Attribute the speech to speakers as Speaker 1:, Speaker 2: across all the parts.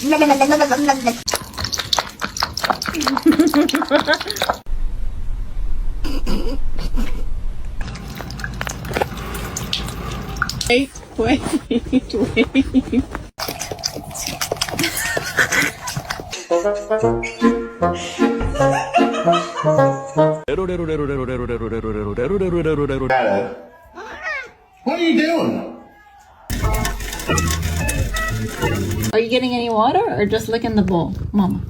Speaker 1: Wait.
Speaker 2: What are you doing?
Speaker 1: Are you getting any water or just licking the bowl, Mama?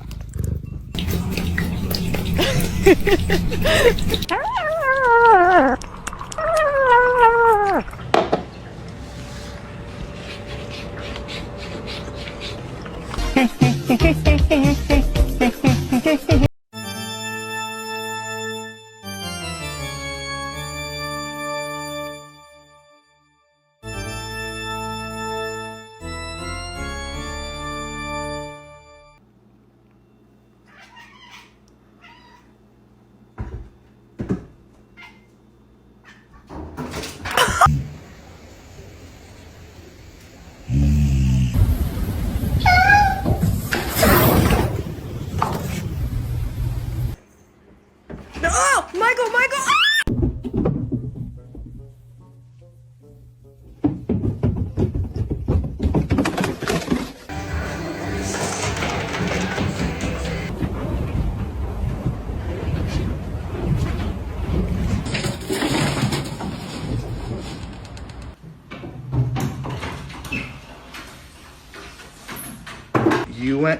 Speaker 3: Oh, Michael!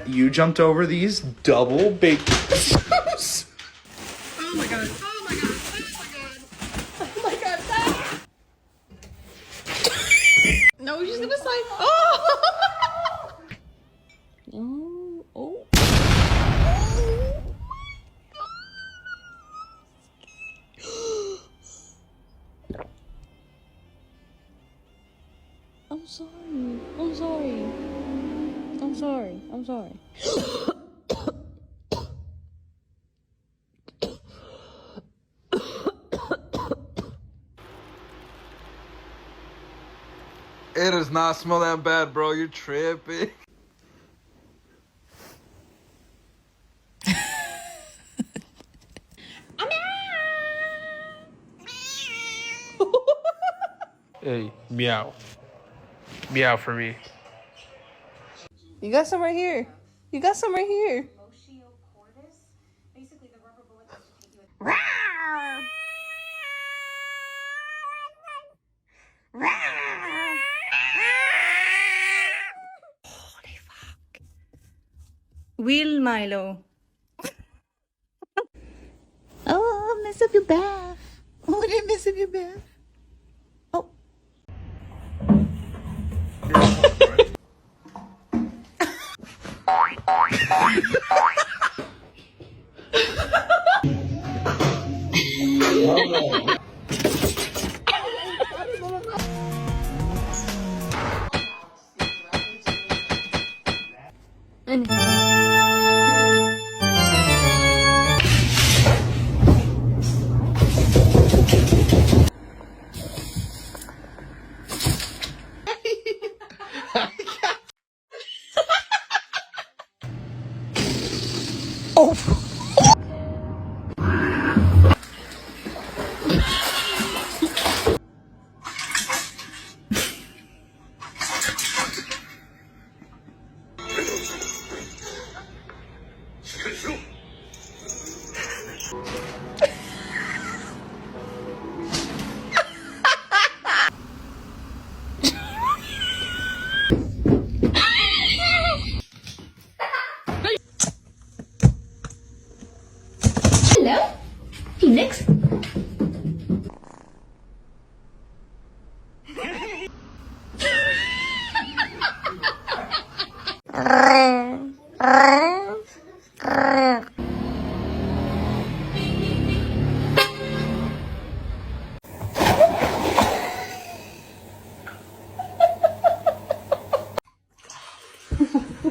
Speaker 4: You jumped over these double baked potatoes.
Speaker 3: Oh my god! No, she's gonna say. Oh!
Speaker 1: Oh. I'm sorry.
Speaker 5: It does not smell that bad, bro. You're tripping.
Speaker 6: Hey, meow. Meow for me.
Speaker 3: You got some right here. Will Milo.
Speaker 1: Oh, I miss up your bath. Oh, I didn't miss up your bath. Oh. Hello, Phoenix.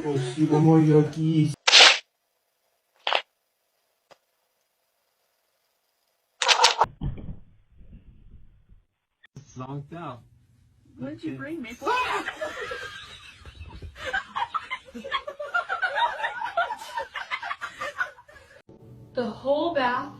Speaker 2: Consigo morrer aqui. Zonked out.
Speaker 3: What did you bring me for?
Speaker 7: the whole bath.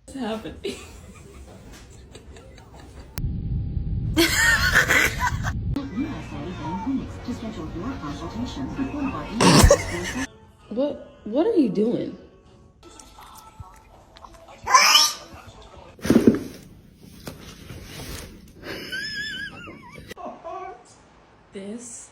Speaker 7: What's happening? What are you doing? This.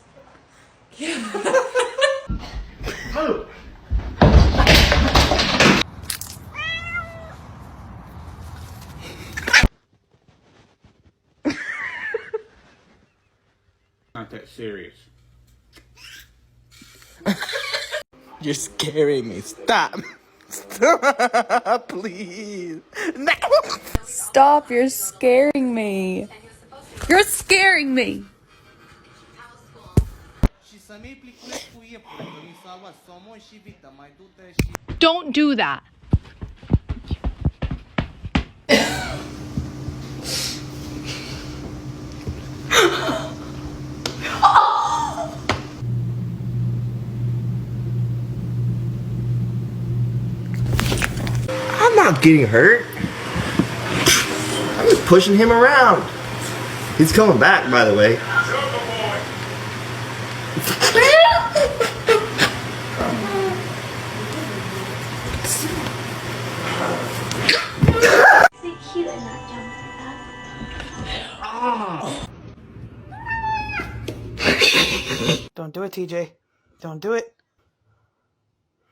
Speaker 2: Not that serious.
Speaker 4: You're scaring me. Stop. Stop, please. No.
Speaker 3: Stop, you're scaring me. You're scaring me. Don't do that.
Speaker 4: I'm not getting hurt. I'm just pushing him around. He's coming back, by the way.
Speaker 8: Is it cute and not jump like that?
Speaker 1: Don't do it, TJ. Don't do it.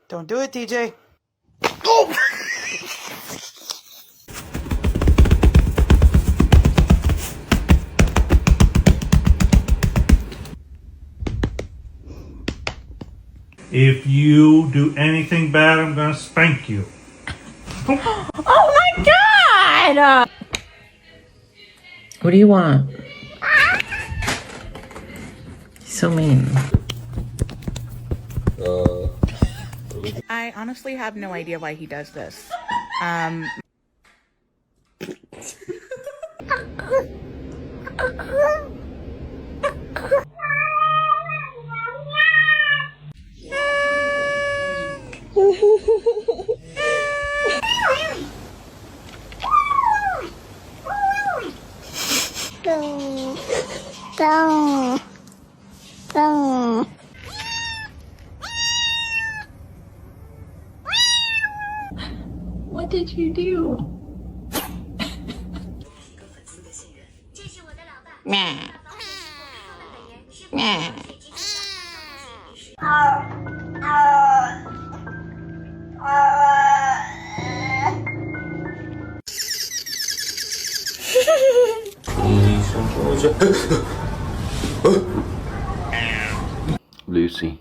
Speaker 1: Don't do it, TJ.
Speaker 4: Oh!
Speaker 9: If you do anything bad, I'm gonna spank you.
Speaker 1: Oh my God! What do you want? So mean. I honestly have no idea why he does this.
Speaker 7: What did you do?
Speaker 5: Lucy.